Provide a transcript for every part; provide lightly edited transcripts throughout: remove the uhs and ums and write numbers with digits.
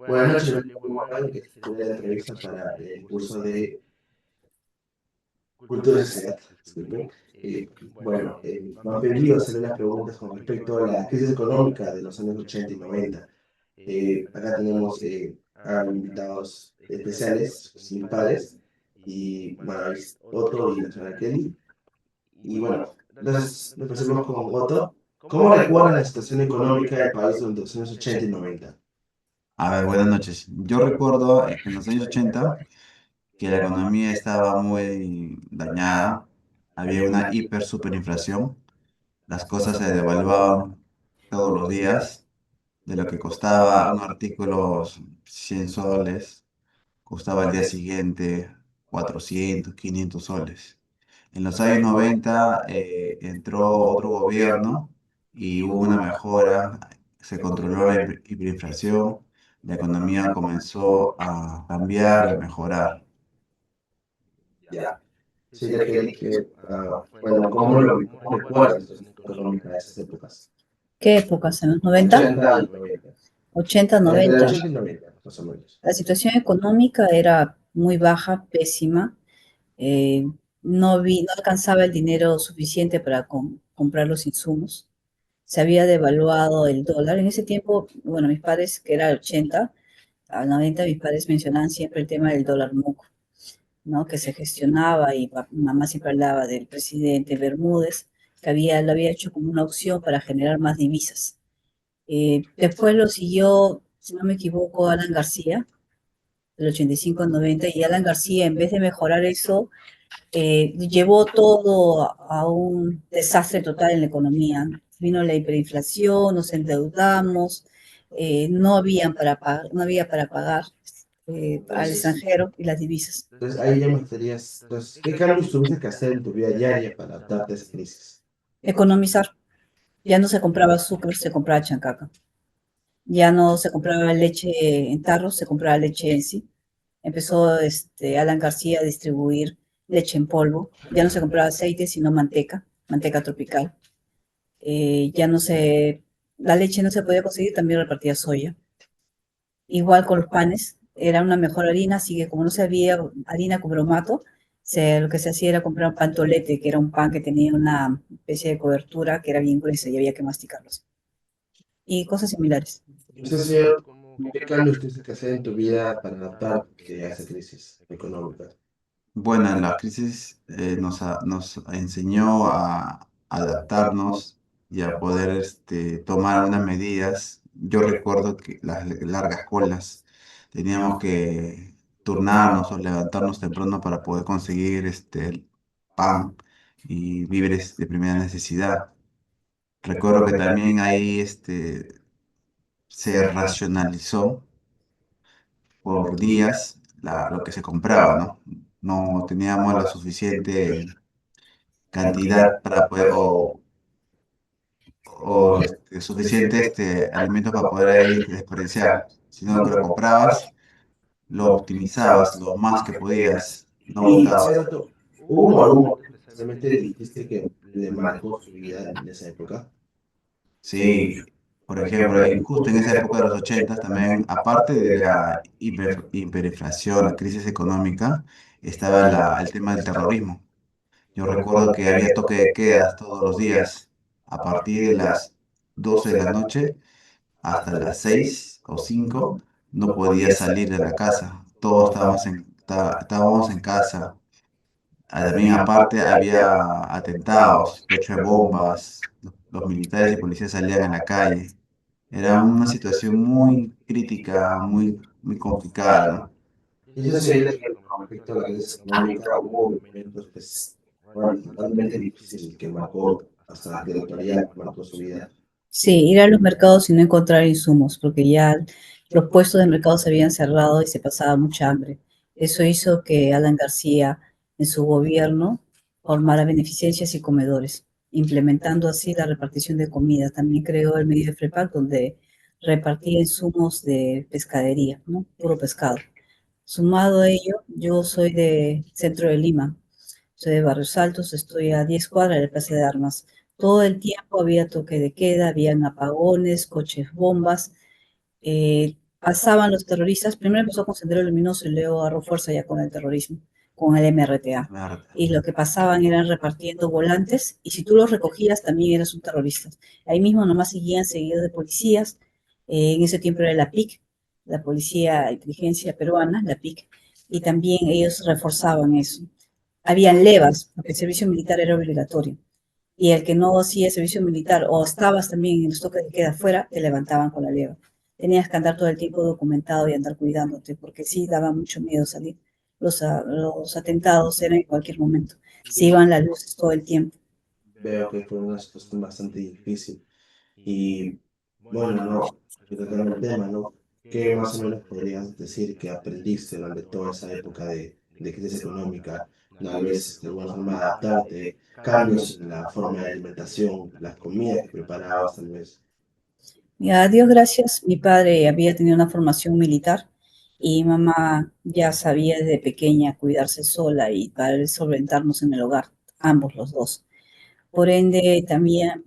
Buenas noches, Belén. ¿Cómo va? Que estuve la entrevista para el curso de Cultura y Sociedad. Disculpen. Me han pedido hacer unas preguntas con respecto a la crisis económica de los años 80 y 90. Acá tenemos a invitados especiales, mis padres, y bueno, hay Otto y la señora Kelly. Y bueno, entonces empecemos con Otto. ¿Cómo recuerdan la situación económica del país durante los años 80 y 90? A ver, buenas noches. Yo recuerdo en los años 80 que la economía estaba muy dañada, había una hiper superinflación, las cosas se devaluaban todos los días, de lo que costaba un artículo 100 soles, costaba al día siguiente 400, 500 soles. En los años 90 entró otro gobierno y hubo una mejora, se controló la hiperinflación, la economía comenzó a cambiar y a mejorar. Ya. Sí, ya que, bueno, ¿cómo recuerdas la situación económica de esas épocas? ¿Qué épocas? ¿En los 90? 80 y 90. 80, Entre el 90. 80 y 90, más o menos. La situación económica era muy baja, pésima. eh, no alcanzaba el dinero suficiente para comprar los insumos. Se había devaluado el dólar. En ese tiempo, bueno, mis padres, que era el 80, al 90, mis padres mencionaban siempre el tema del dólar MUC, ¿no? Que se gestionaba y mamá siempre hablaba del presidente Bermúdez, que lo había hecho como una opción para generar más divisas. Después lo siguió, si no me equivoco, Alan García, del 85 al 90, y Alan García, en vez de mejorar eso, llevó todo a un desastre total en la economía. Vino la hiperinflación, nos endeudamos, no había para pagar al Entonces, extranjero y las divisas. ahí ya me estarías. Entonces, ¿qué cambios tuviste que hacer en tu vida diaria para adaptarte a esa crisis? Economizar. Ya no se compraba azúcar, se compraba chancaca. Ya no se compraba leche en tarros, se compraba leche en sí. Empezó Alan García a distribuir leche en polvo. Ya no se compraba aceite, sino manteca, manteca tropical. Ya no se, la leche no se podía conseguir, también repartía soya. Igual con los panes, era una mejor harina, así que como no se había harina con bromato, lo que se hacía era comprar un pan tolete, que era un pan que tenía una especie de cobertura que era bien gruesa y había que masticarlos. Y cosas similares. Entonces, señor, ¿qué cambios tuviste que hacer en tu vida para adaptarte a esa crisis económica? Bueno, la crisis nos enseñó a adaptarnos y a poder tomar algunas medidas. Yo recuerdo que las largas colas teníamos que turnarnos o levantarnos temprano para poder conseguir el pan y víveres de primera necesidad. Recuerdo que también ahí se racionalizó por días lo que se compraba, ¿no? No teníamos la suficiente cantidad para poder, suficiente alimentos para poder ahí desperdiciar, sino que lo comprabas, lo optimizabas lo más que podías, no Y, botabas. cierto, ¿hubo algún momento especialmente difícil que le marcó su vida en esa época? Sí, por ejemplo, justo en esa época de los 80 también, aparte de la hiperinflación, la crisis económica, estaba el tema del terrorismo. Yo recuerdo que había toque de quedas todos los días, a partir de las 12 de la noche hasta las 6 o 5 no podía salir de la casa. Todos estábamos en casa. También aparte había atentados, coche de bombas, los militares y policías salían a la calle. Era una situación muy crítica, muy complicada, ¿no? Y eso sería con respecto a la crisis económica, hubo momentos, pues, bueno, totalmente difíciles que marcó hasta que la actualidad marcó su vida. Sí, ir a los mercados y no encontrar insumos, porque ya los puestos de mercado se habían cerrado y se pasaba mucha hambre. Eso hizo que Alan García, en su gobierno, formara beneficencias y comedores, implementando así la repartición de comida. También creó el medio de FREPAC, donde repartía insumos de pescadería, ¿no? Puro pescado. Sumado a ello, yo soy de centro de Lima, soy de Barrios Altos, estoy a 10 cuadras de la Plaza de Armas. Todo el tiempo había toque de queda, habían apagones, coches bombas. eh, pasaban los terroristas, primero empezó con Sendero Luminoso y luego agarró fuerza ya con el terrorismo, con el MRTA. Y lo que pasaban eran repartiendo volantes, y si tú los recogías también eras un terrorista. Ahí mismo nomás seguían seguidos de policías, en ese tiempo era la PIC, la Policía de Inteligencia Peruana, la PIC, y también ellos reforzaban eso. Habían levas, porque el servicio militar era obligatorio, y el que no hacía servicio militar o estabas también en los toques de queda afuera, te levantaban con la leva. Tenías que andar todo el tiempo documentado y andar cuidándote, porque sí daba mucho miedo salir. Los atentados eran en cualquier momento. Se iban las luces todo el tiempo. Veo que fue una situación bastante difícil. Y bueno, no, retomando el tema, ¿no? ¿Qué más o menos podrías decir que aprendiste durante toda esa época de crisis económica? Tal vez de alguna forma adaptarte, cambios en la forma de alimentación, las comidas que preparabas, tal vez. Y a Dios gracias, mi padre había tenido una formación militar y mamá ya sabía desde pequeña cuidarse sola y para solventarnos en el hogar, ambos los dos. Por ende, también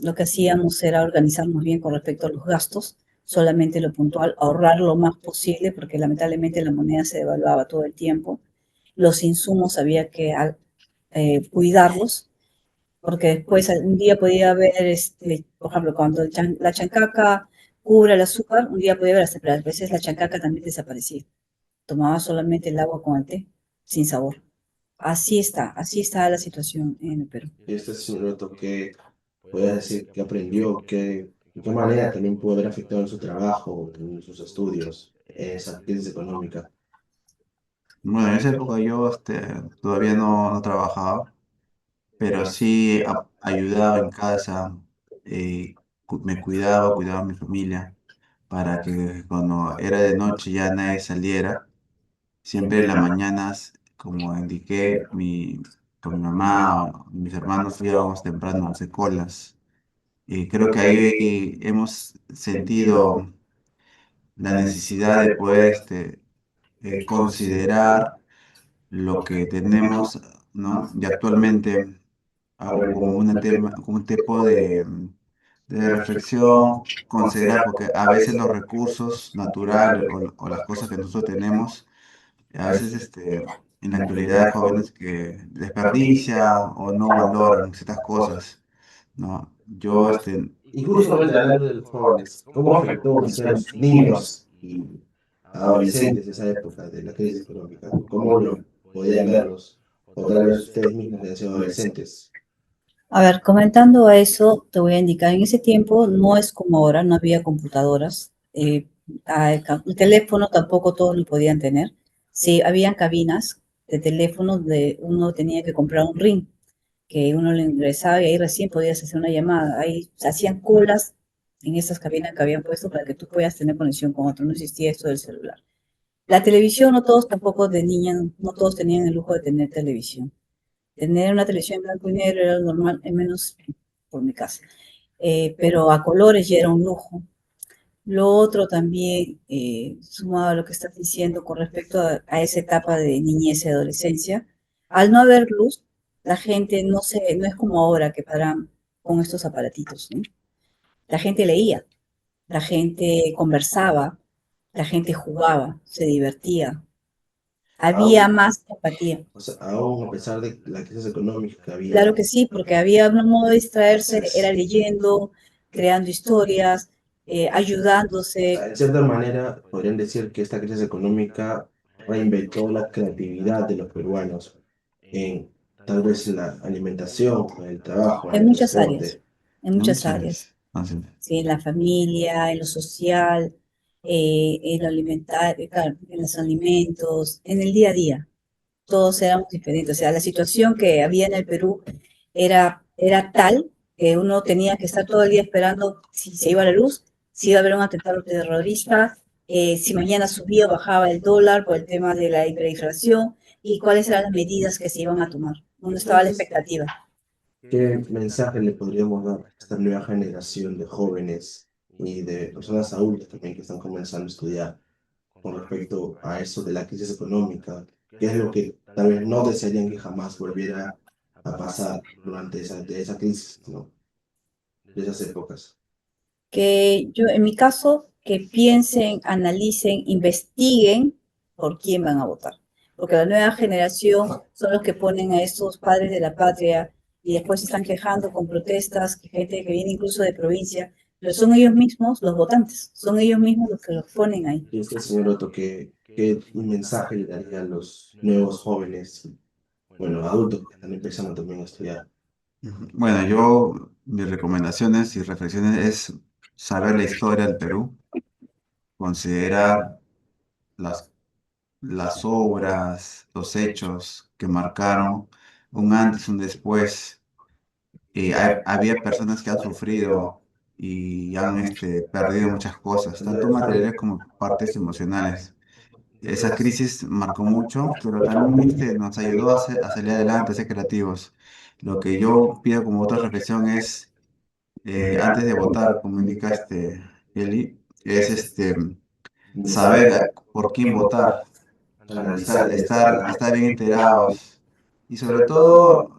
lo que hacíamos era organizarnos bien con respecto a los gastos, solamente lo puntual, ahorrar lo más posible, porque lamentablemente la moneda se devaluaba todo el tiempo. Los insumos había que cuidarlos, porque después un día podía haber, por ejemplo, cuando la chancaca cubre el azúcar, un día podía haber hasta, pero a veces la chancaca también desaparecía. Tomaba solamente el agua con el té, sin sabor. Así está la situación en el Perú. Y este es un reto que puedes decir que aprendió, que, de qué manera también pudo haber afectado en su trabajo, en sus estudios, esa crisis económica. Bueno, en esa época yo todavía no trabajaba, pero sí ayudaba en casa, me cuidaba a mi familia para que cuando era de noche ya nadie saliera. Siempre en las mañanas, como indiqué, con mi mamá o mis hermanos íbamos temprano a hacer colas. Y creo que ahí hemos sentido la necesidad de poder considerar lo que tenemos, ¿no? Y actualmente hago como como un tipo de reflexión, considerar, porque a veces los recursos naturales o las cosas que nosotros tenemos, a veces en la actualidad hay jóvenes que desperdician o no valoran ciertas cosas, ¿no? Yo, Y justamente hablando de los jóvenes, ¿cómo afectó quizá a los niños y adolescentes de esa época de la crisis económica? ¿Cómo lo podían verlos? O tal vez ustedes mismos que han sido adolescentes. A ver, comentando a eso, te voy a indicar, en ese tiempo no es como ahora, no había computadoras, el teléfono tampoco todos lo podían tener. Sí, habían cabinas de teléfono de uno tenía que comprar un ring, que uno le ingresaba y ahí recién podías hacer una llamada. Ahí se hacían colas en esas cabinas que habían puesto para que tú puedas tener conexión con otro, no existía esto del celular. La televisión, no todos tampoco tenían, no todos tenían el lujo de tener televisión. Tener una televisión en blanco y negro era normal, al menos por mi casa. Pero a colores ya era un lujo. Lo otro también, sumado a lo que estás diciendo con respecto a esa etapa de niñez y adolescencia, al no haber luz, la gente no es como ahora que paran con estos aparatitos, ¿no? La gente leía, la gente conversaba, la gente jugaba, se divertía, había Aún, más empatía. o sea, aún a pesar de la crisis económica que Claro había, que sí, porque había un modo de distraerse, era leyendo, creando historias, o ayudándose. sea, en cierta manera podrían decir que esta crisis económica reinventó la creatividad de los peruanos en tal vez en la alimentación, en el trabajo, en En el muchas áreas, transporte. en no muchas muchas áreas, veces. Entonces, ¿sí? En la familia, en lo social, en lo alimentario, claro, en los alimentos, en el día a día. Todos éramos diferentes. O sea, la situación que había en el Perú era tal que uno tenía que estar todo el día esperando si se iba la luz, si iba a haber un atentado terrorista, si mañana subía o bajaba el dólar por el tema de la hiperinflación y cuáles eran las medidas que se iban a tomar. Uno estaba a la Entonces, expectativa. ¿qué mensaje le podríamos dar a esta nueva generación de jóvenes y de personas adultas también que están comenzando a estudiar con respecto a eso de la crisis económica? ¿Qué es lo que tal vez no desearían que jamás volviera a pasar durante esa crisis, ¿no? De esas épocas? Que yo, en mi caso, que piensen, analicen, investiguen por quién van a votar. Porque la nueva generación son los que ponen a estos padres de la patria y después se están quejando con protestas, que gente que viene incluso de provincia, pero son ellos mismos los votantes, son ellos mismos los que los ponen ahí. Y es que, señor Otto, ¿qué un mensaje le daría a los nuevos jóvenes, bueno, adultos que están empezando también a estudiar? Bueno, yo, mis recomendaciones y reflexiones es saber la historia del Perú, considerar las, las obras, los hechos que marcaron un antes, un después. Había personas que han sufrido y han perdido muchas cosas, tanto materiales como partes emocionales. Esa crisis marcó mucho, pero también nos ayudó a salir adelante, a ser creativos. Lo que yo pido como otra reflexión es, antes de votar, como indica Eli, es saber por quién votar, Analizar, estar bien enterados y sobre todo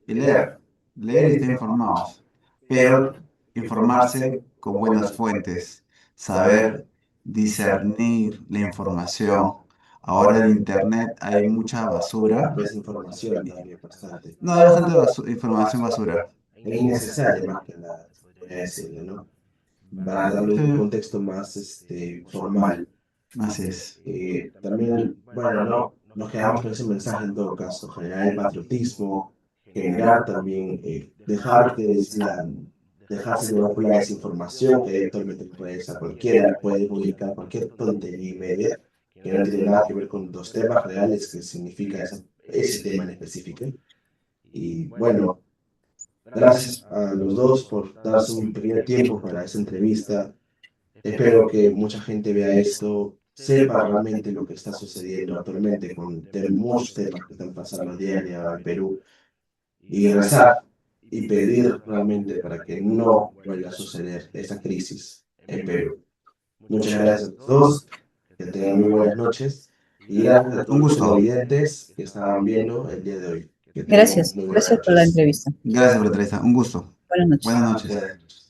leer, leer y estar informados, pero informarse con buenas fuentes, saber discernir la información. Ahora en Internet hay mucha basura. desinformación también bastante. No, hay bastante información basura. Es innecesaria más que nada, podría decirle, ¿no? Para darle un Sí, contexto más formal. así es. También, bueno, no nos quedamos con ese mensaje en todo caso, generar el patriotismo, generar también, dejarse llevar por la desinformación que actualmente puede ser cualquiera, puede publicar cualquier tontería y media que no tiene nada que ver con los temas reales que significa ese tema en específico. Y bueno, gracias a los dos por darse un pequeño tiempo para esta entrevista. Espero que mucha gente vea esto, sepa realmente lo que está sucediendo actualmente con muchos temas que están pasando a diario en Perú y rezar y pedir realmente para que no vuelva a suceder esa crisis en Perú. Muchas gracias a los dos, que tengan muy buenas noches y gracias a Un todos los gusto. televidentes que estaban viendo el día de hoy. Que tengan Gracias, muy buenas gracias por la noches. entrevista. Gracias por la entrevista. Un gusto. Buenas noches. Buenas noches. Buenas noches.